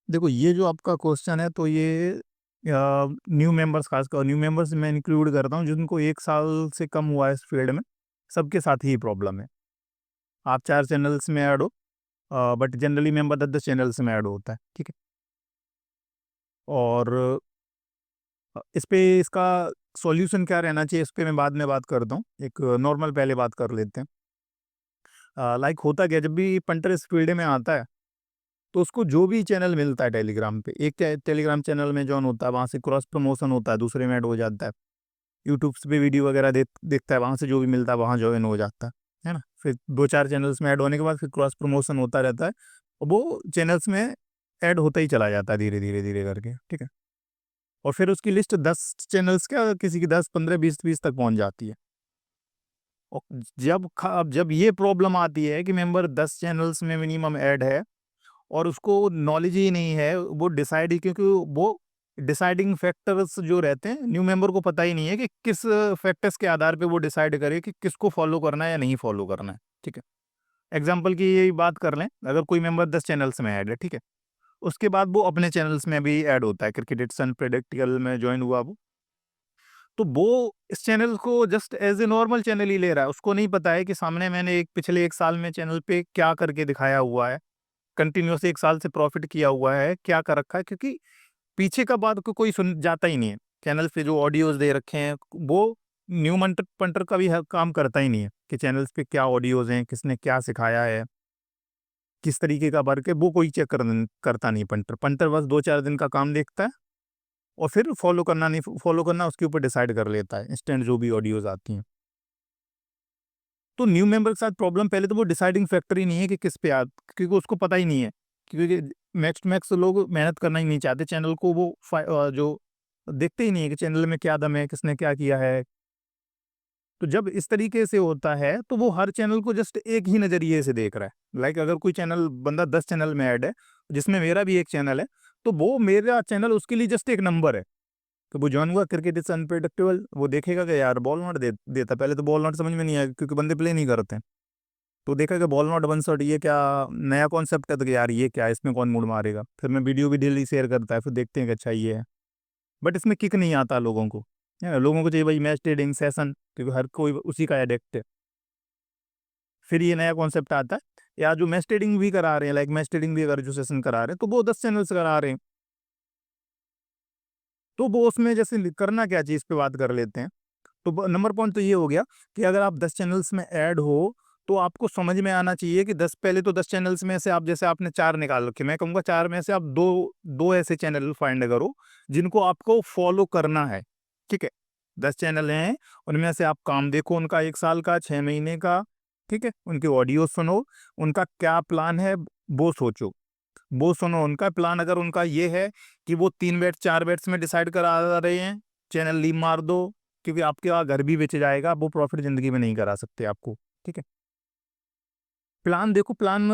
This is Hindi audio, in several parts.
देखो ये जो आपका क्वेश्चन है तो ये न्यू मेंबर्स, खासकर न्यू मेंबर्स मैं इंक्लूड करता हूँ जिनको 1 साल से कम हुआ है इस फील्ड में, सबके साथ ही प्रॉब्लम है। आप 4 चैनल्स में ऐड हो, बट जनरली मेंबर 10-10 चैनल्स में ऐड होता है, ठीक है? और इस पे इसका सॉल्यूशन क्या रहना चाहिए, इस पे मैं बाद में बात करता हूँ। एक नॉर्मल पहले बात कर लेते हैं। लाइक होता क्या है, जब भी पंटर इस फील्ड में आता है तो उसको जो भी चैनल मिलता है टेलीग्राम पे, एक टेलीग्राम चैनल में जॉइन होता है, वहाँ से क्रॉस प्रमोशन होता है, दूसरे में ऐड हो जाता है। यूट्यूब पे वीडियो वगैरह देखता है, वहाँ से जो भी मिलता है वहाँ जॉइन हो जाता है ना? फिर 2-4 चैनल्स में ऐड होने के बाद फिर क्रॉस प्रमोशन होता रहता है, और वो चैनल्स में ऐड होता ही चला जाता है धीरे धीरे धीरे करके, ठीक है? और फिर उसकी लिस्ट 10 चैनल्स क्या, किसी की 10, 15, 20 तक पहुंच जाती है। और जब ये प्रॉब्लम आती है कि मेंबर 10 चैनल्स में मिनिमम ऐड है और उसको नॉलेज ही नहीं है, वो डिसाइड ही, क्योंकि वो डिसाइडिंग फैक्टर्स जो रहते हैं, न्यू मेंबर को पता ही नहीं है कि किस फैक्टर्स के आधार पे वो डिसाइड करे कि किसको फॉलो करना है या नहीं फॉलो करना है, ठीक है? एग्जाम्पल की यही बात कर लें, अगर कोई मेंबर 10 चैनल्स में ऐड है, ठीक है? उसके बाद वो अपने चैनल्स में भी ऐड होता है, क्रिकेट इट्स अनप्रेडिक्टेबल में ज्वाइन हुआ वो, तो वो इस चैनल को just as a normal channel ही ले रहा है। उसको नहीं पता है कि सामने मैंने एक पिछले 1 साल में चैनल पे क्या करके दिखाया हुआ है, कंटिन्यूअस 1 साल से प्रॉफ़िट किया हुआ है, क्या कर रखा है, क्योंकि पीछे का बात को कोई सुन जाता ही नहीं है। चैनल्स पे जो ऑडियोज़ दे रखे हैं, वो न्यू मंटर पंटर का भी ह काम करता ही नहीं है कि चैनल्स पे क्या ऑडियोज़ हैं, किसने क्या सिखाया है, किस तरीके का वर्क है, वो कोई चेक करता नहीं पंटर। पंटर बस 2-4 दिन का काम देखता है और फिर फ़ॉलो करना उसके ऊपर डिसाइड कर लेता है, इंस्टेंट जो भी ऑडियोज़ आती हैं। तो न्यू मेंबर के साथ प्रॉब्लम, पहले तो वो डिसाइडिंग फैक्टर ही नहीं है कि किस पे क्योंकि उसको पता ही नहीं है, क्योंकि मैक्स टू मैक्स लोग मेहनत करना ही नहीं चाहते, चैनल को वो जो देखते ही नहीं है कि चैनल में क्या दम है, किसने क्या किया है। तो जब इस तरीके से होता है तो वो हर चैनल को जस्ट एक ही नज़रिए से देख रहा है। लाइक अगर कोई चैनल, बंदा 10 चैनल में ऐड है, जिसमें मेरा भी एक चैनल है, तो वो मेरा चैनल उसके लिए जस्ट एक नंबर है। तो वो जॉइन हुआ, क्रिकेट इज़ अनप्रेडिक्टेबल, वो देखेगा कि यार बॉल नॉट देता। पहले तो बॉल नॉट समझ में नहीं आया क्योंकि बंदे प्ले नहीं करते हैं। तो देखा कि बॉल नॉट वन शॉट, ये क्या नया कॉन्सेप्ट है, तो कि यार ये क्या है, इसमें कौन मूड मारेगा। फिर मैं वीडियो भी डेली शेयर करता है, फिर देखते हैं कि अच्छा ये है। बट इसमें किक नहीं आता लोगों को, है ना? लोगों को चाहिए भाई मैच ट्रेडिंग सेशन, क्योंकि हर कोई उसी का एडिक्ट है। फिर ये नया कॉन्सेप्ट आता है, या जो मैच ट्रेडिंग भी करा रहे हैं, लाइक मैच ट्रेडिंग भी अगर जो सेशन करा रहे हैं तो वो 10 चैनल से करा रहे हैं। तो वो उसमें जैसे करना क्या चाहिए, इस पे बात कर लेते हैं। तो नंबर पॉइंट तो ये हो गया कि अगर आप 10 चैनल्स में ऐड हो, तो आपको समझ में आना चाहिए कि 10, पहले तो 10 चैनल्स में से आप, जैसे आपने 4 निकाल रखे, मैं कहूँगा 4 में से आप 2 ऐसे चैनल फाइंड करो जिनको आपको फॉलो करना है, ठीक है? 10 चैनल हैं, उनमें से आप काम देखो उनका, 1 साल का, 6 महीने का, ठीक है? उनकी ऑडियो सुनो, उनका क्या प्लान है वो सोचो। वो सुनो उनका प्लान, अगर उनका ये है कि वो 3 बेट्स 4 बेट्स में डिसाइड करा रहे हैं, चैनल लीव मार दो, क्योंकि आपके वहाँ घर भी बेच जाएगा, वो प्रॉफिट ज़िंदगी में नहीं करा सकते आपको, ठीक है? प्लान देखो, प्लान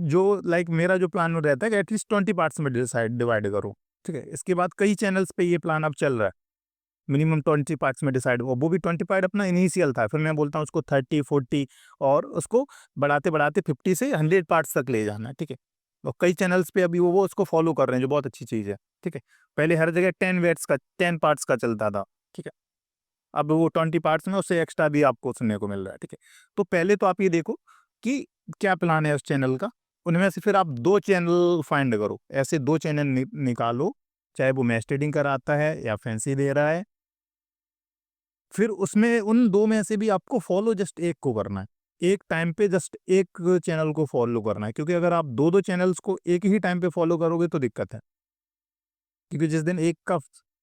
जो लाइक मेरा जो प्लान रहता है कि एटलीस्ट 20 पार्ट्स में डिवाइड करो, ठीक है? इसके बाद कई चैनल्स पे ये प्लान अब चल रहा है, मिनिमम 20 पार्ट्स में डिसाइड हो, वो भी 20 पार्ट अपना इनिशियल था, फिर मैं बोलता हूँ उसको 30, 40 और उसको बढ़ाते-बढ़ाते 50 से 100 पार्ट्स तक ले जाना है, ठीक है? और कई चैनल्स पे अभी वो उसको फॉलो कर रहे हैं, जो बहुत अच्छी चीज़ है, ठीक है? पहले हर जगह 10 पार्ट्स का चलता था, ठीक है? अब वो 20 पार्ट्स में उससे एक्स्ट्रा भी आपको सुनने को मिल रहा है, ठीक है? तो पहले तो आप ये देखो कि क्या प्लान है उस चैनल का, उनमें से फिर आप 2 चैनल फाइंड करो, ऐसे 2 चैनल निकालो, चाहे वो मैच ट्रेडिंग कराता है या फैंसी दे रहा है। फिर उसमें उन 2 में से भी आपको फॉलो जस्ट एक को करना है। एक टाइम पे जस्ट एक चैनल को फॉलो करना है, क्योंकि अगर आप 2-2 चैनल्स को एक ही टाइम पे फॉलो करोगे तो दिक्कत है। क्योंकि जिस दिन एक का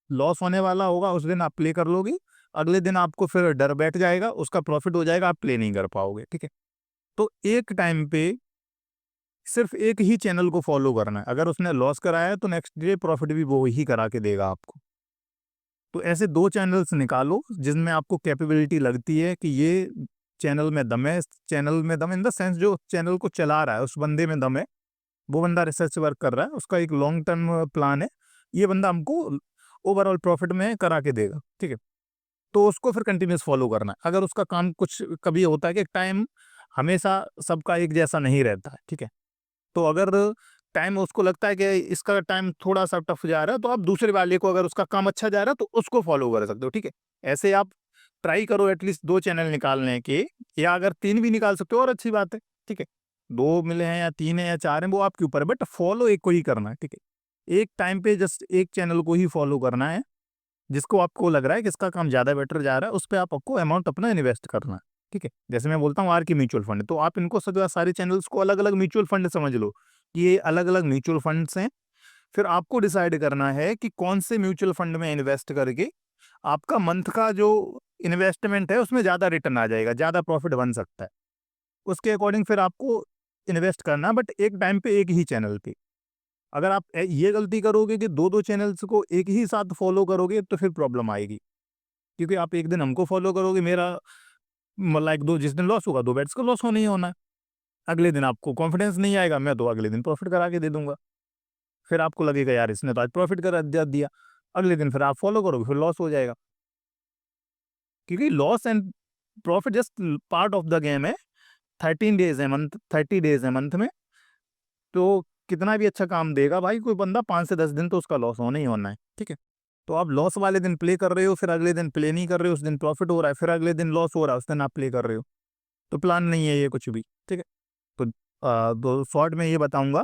लॉस होने वाला होगा, उस दिन आप प्ले कर लोगे, अगले दिन आपको फिर डर बैठ जाएगा, उसका प्रॉफ़िट हो जाएगा, आप प्ले नहीं कर पाओगे, ठीक है? तो एक टाइम पे सिर्फ़ एक ही चैनल को फॉलो करना है। अगर उसने लॉस कराया है तो नेक्स्ट डे प्रॉफ़िट भी वो ही करा के देगा आपको। तो ऐसे 2 चैनल्स निकालो जिनमें आपको कैपेबिलिटी लगती है कि ये चैनल में दम है, इस चैनल में दम इन द सेंस जो चैनल को चला रहा है, उस बंदे में दम है। वो बंदा रिसर्च वर्क कर रहा है, उसका एक लॉन्ग टर्म प्लान है, ये बंदा हमको ओवरऑल प्रॉफिट में करा के देगा, ठीक है? तो उसको फिर कंटिन्यूअस फॉलो करना है। अगर उसका काम कुछ कभी होता है कि टाइम हमेशा सबका एक जैसा नहीं रहता है, ठीक है? तो अगर टाइम उसको लगता है कि इसका टाइम थोड़ा-सा टफ जा रहा है, तो आप दूसरे वाले को, अगर उसका काम अच्छा जा रहा है, तो उसको फ़ॉलो कर सकते हो, ठीक है? ऐसे आप ट्राई करो एटलीस्ट 2 चैनल निकालने के, या अगर 3 भी निकाल सकते हो और अच्छी बात है, ठीक है? 2 मिले हैं या 3 है या 4 हैं, वो आपके ऊपर है, बट फ़ॉलो एक को ही करना है, ठीक है? एक टाइम पे जस्ट एक चैनल को ही फ़ॉलो करना है, जिसको आपको लग रहा है कि इसका काम ज़्यादा बेटर जा रहा है, उस पे आपको अमाउंट अपना इन्वेस्ट करना है, ठीक है? जैसे मैं बोलता हूँ आर के म्यूचुअल फंड, तो आप इनको सारे चैनल्स को अलग-अलग म्यूचुअल फंड समझ लो, कि ये अलग-अलग म्यूचुअल फंड्स हैं। फिर आपको डिसाइड करना है कि कौन से म्यूचुअल फंड में इन्वेस्ट करके आपका मंथ का जो इन्वेस्टमेंट है उसमें ज़्यादा रिटर्न आ जाएगा, ज़्यादा प्रॉफिट बन सकता है। उसके अकॉर्डिंग फिर आपको इन्वेस्ट करना है, बट एक टाइम पे एक ही चैनल पे। अगर आप ये गलती करोगे कि 2-2 चैनल्स को एक ही साथ फॉलो करोगे, तो फिर प्रॉब्लम आएगी। क्योंकि आप एक दिन हमको फॉलो करोगे, मेरा लाइक दो जिस दिन लॉस होगा, 2 बेट्स को लॉस होना ही होना है। अगले दिन आपको कॉन्फिडेंस नहीं आएगा, मैं तो अगले दिन प्रॉफिट करा के दे दूँगा। फिर आपको लगेगा यार इसने तो आज प्रॉफिट करा दिया। अगले दिन फिर आप फॉलो करोगे, फिर लॉस हो जाएगा। क्योंकि loss and profit just part of the game है। 13 डेज़ है मंथ 30 डेज़ है मंथ में, तो कितना भी अच्छा काम देगा भाई कोई बंदा, 5 से 10 दिन तो उसका लॉस होना ही होना है, ठीक है? तो आप लॉस वाले दिन प्ले कर रहे हो, फिर अगले दिन प्ले नहीं कर रहे हो, उस दिन प्रॉफिट हो रहा है, फिर अगले दिन लॉस हो रहा है, उस दिन आप प्ले कर रहे हो। तो प्लान नहीं है ये कुछ भी, ठीक है? तो तो शॉर्ट में ये बताऊँगा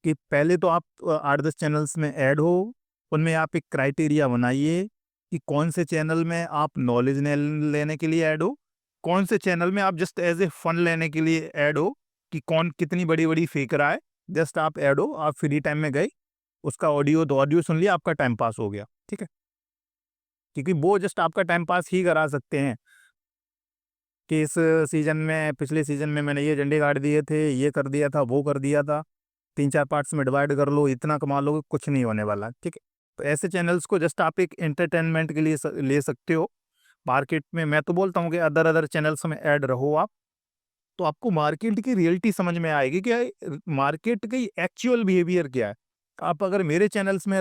कि पहले तो आप 8-10 चैनल्स में ऐड हो, उनमें आप एक क्राइटेरिया बनाइए कि कौन से चैनल में आप नॉलेज लेने के लिए ऐड हो, कौन से चैनल में आप जस्ट एज़ ए फन लेने के लिए ऐड हो, कि कौन कितनी बड़ी-बड़ी फेंक रहा है, जस्ट आप ऐड हो, आप फ्री टाइम में गए, उसका ऑडियो तो ऑडियो सुन लिया, आपका टाइम पास हो गया, ठीक है? क्योंकि वो जस्ट आपका टाइम पास ही करा सकते हैं। कि इस सीज़न में, पिछले सीज़न में मैंने ये झंडे गाड़ दिए थे, ये कर दिया था, वो कर दिया था। 3-4 पार्ट्स में डिवाइड कर लो, इतना कमा लोगे, कुछ नहीं होने वाला, ठीक है? तो ऐसे चैनल्स को जस्ट आप एक एंटरटेनमेंट के लिए ले सकते हो। मार्केट में मैं तो बोलता हूँ कि अदर-अदर चैनल्स में ऐड रहो आप, तो आपको मार्केट की रियलिटी समझ में आएगी कि मार्केट की एक्चुअल बिहेवियर क्या है। आप अगर मेरे चैनल में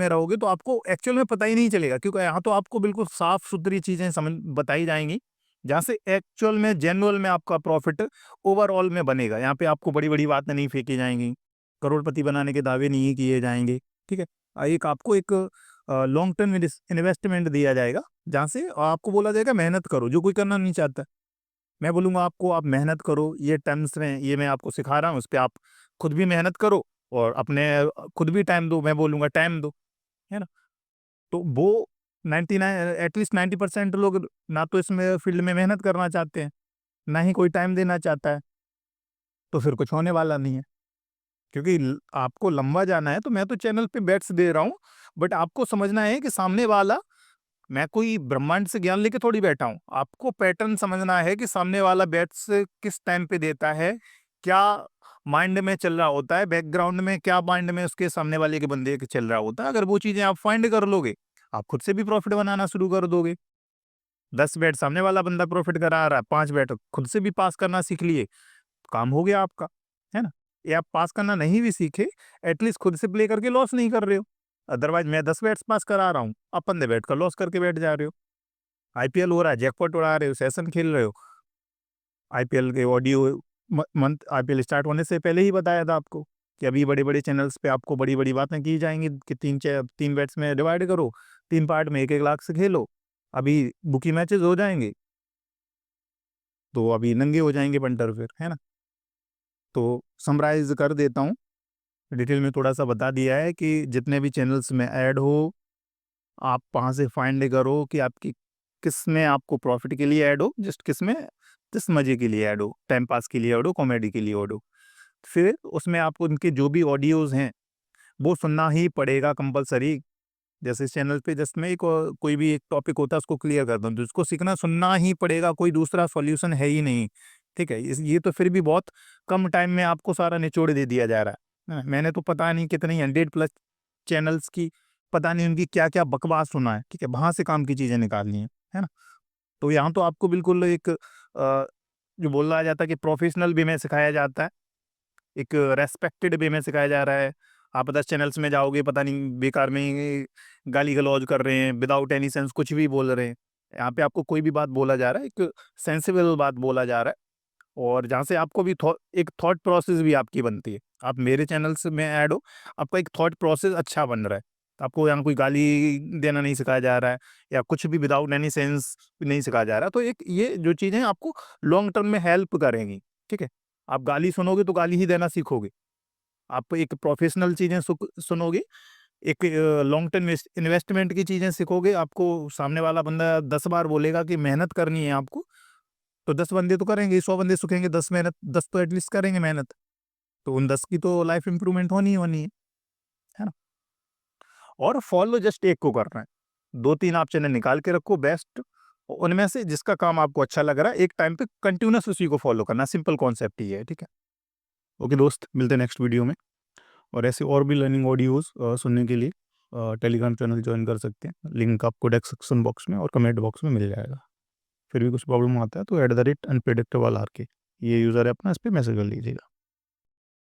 रहोगे, तो आपको एक्चुअल में पता ही नहीं चलेगा, क्योंकि यहाँ तो आपको बिल्कुल साफ-सुथरी चीज़ें समझ बताई जाएँगी, जहाँ से एक्चुअल में, जेन्युइन में आपका प्रॉफ़िट ओवरऑल में बनेगा। यहाँ पे आपको बड़ी-बड़ी बातें नहीं फेंकी जाएँगी, करोड़पति बनाने के दावे नहीं किए जाएँगे, ठीक है? एक आपको एक लॉन्ग टर्म इन्वेस्टमेंट दिया जाएगा, जहाँ से आपको बोला जाएगा मेहनत करो, जो कोई करना नहीं चाहता। मैं बोलूँगा आपको, आप मेहनत करो, ये टर्म्स में ये मैं आपको सिखा रहा हूँ, इस पे आप खुद भी मेहनत करो और अपने खुद भी टाइम दो, मैं बोलूँगा टाइम दो, है ना? तो वो 99 एटलीस्ट 90% लोग ना तो इसमें फील्ड में मेहनत करना चाहते हैं, ना ही कोई टाइम देना चाहता है, तो फिर कुछ होने वाला नहीं है। क्योंकि आपको लंबा जाना है, तो मैं तो चैनल पे बेट्स दे रहा हूँ, बट आपको समझना है कि सामने वाला, मैं कोई ब्रह्मांड से ज्ञान लेके थोड़ी बैठा हूँ। आपको पैटर्न समझना है कि सामने वाला बेट्स किस टाइम पे देता है, क्या माइंड में चल रहा होता है, बैकग्राउंड में क्या माइंड में उसके सामने वाले के बंदे के चल रहा होता है। अगर वो चीज़ें आप फाइंड कर लोगे, आप खुद से भी प्रॉफिट बनाना शुरू कर दोगे। 10 बेट सामने वाला बंदा प्रॉफिट करा रहा है, 5 बेट खुद से भी पास करना सीख लिए, काम हो गया आपका, है ना? ये आप पास करना नहीं भी सीखे, एटलीस्ट खुद से प्ले करके लॉस नहीं कर रहे हो। अदरवाइज़ मैं 10 बेट्स पास करा रहा हूँ, आप 15 बेट का लॉस करके बैठ जा रहे हो। आईपीएल हो रहा है, जैकपॉट उड़ा रहे हो, सेशन खेल रहे हो। आईपीएल के ऑडियो मंथ आईपीएल स्टार्ट होने से पहले ही बताया था आपको कि अभी बड़े-बड़े चैनल्स पे आपको बड़ी-बड़ी बातें की जाएँगी कि 3 बेट्स में डिवाइड करो, 3 पार्ट में 1-1 लाख से खेलो। अभी बुकी मैचेज़ हो जाएँगे, तो अभी नंगे हो जाएँगे पंटर फिर, है ना? तो समराइज़ कर देता हूँ, डिटेल में थोड़ा-सा बता दिया है कि जितने भी चैनल्स में ऐड हो, आप वहाँ से फाइंड करो कि आपकी किसमें आपको प्रॉफ़िट के लिए ऐड हो, जस्ट मज़े के लिए ऐड हो, टाइम पास के लिए ऐड हो, कॉमेडी के लिए ऐड हो। फिर उसमें आपको उनके जो भी ऑडियोज़ हैं, वो सुनना ही पड़ेगा कंपल्सरी। जैसे इस चैनल पे जस्ट मैं कोई भी एक टॉपिक होता है उसको क्लियर करता हूँ, तो उसको सीखना सुनना ही पड़ेगा, कोई दूसरा सॉल्यूशन है ही नहीं, ठीक है? ये तो फिर भी बहुत कम टाइम में आपको सारा निचोड़ दे दिया जा रहा है। मैंने तो पता नहीं कितनी 100 प्लस चैनल्स की, पता नहीं उनकी क्या-क्या बकवास सुना है, ठीक है? वहाँ से काम की चीज़ें निकालनी है ना? तो यहाँ तो आपको बिल्कुल एक जो बोला जाता है कि प्रोफ़ेशनल वे में सिखाया जाता है, एक रेस्पेक्टेड वे में सिखाया जा रहा है। आप 10 चैनल्स में जाओगे, पता नहीं बेकार में ही गाली-गलौज कर रहे हैं, विदाउट एनी सेंस कुछ भी बोल रहे हैं। यहाँ पे आपको कोई भी बात बोला जा रहा है, एक सेंसिबल बात बोला जा रहा है, और जहाँ से आपको भी एक थॉट प्रोसेस भी आपकी बनती है। आप मेरे चैनल से में ऐड हो, आपका एक थॉट प्रोसेस अच्छा बन रहा है। तो आपको यहाँ कोई गाली देना नहीं सिखाया जा रहा है या कुछ भी विदाउट एनी सेंस नहीं सिखाया जा रहा है। तो एक ये जो चीज़ें आपको लॉन्ग टर्म में हेल्प करेंगी, ठीक है? आप गाली सुनोगे तो गाली ही देना सीखोगे। आप एक प्रोफेशनल चीज़ें सुनोगे, एक लॉन्ग टर्म इन्वेस्टमेंट की चीज़ें सीखोगे, आपको सामने वाला बंदा 10 बार बोलेगा कि मेहनत करनी है आपको, तो 10 बंदे तो करेंगे, 100 बंदे सीखेंगे, 10 तो एटलीस्ट करेंगे मेहनत। तो उन 10 की तो लाइफ इंप्रूवमेंट होनी ही होनी है ना? और फॉलो जस्ट एक को करना है। 2-3 आप चैनल निकाल के रखो बेस्ट, उनमें से जिसका काम आपको अच्छा लग रहा है, एक टाइम पे कंटिन्यूअस उसी को फॉलो करना, सिंपल कॉन्सेप्ट ही है, ठीक है? ओके दोस्त, मिलते हैं नेक्स्ट वीडियो में। और ऐसे और भी लर्निंग ऑडियोज़ सुनने के लिए टेलीग्राम चैनल जॉइन कर सकते हैं। लिंक आपको डिस्क्रिप्शन बॉक्स में और कमेंट बॉक्स में मिल जाएगा। फिर भी कुछ प्रॉब्लम आता है तो @unpredictableRK ये यूज़र है अपना, इस पे मैसेज कर लीजिएगा।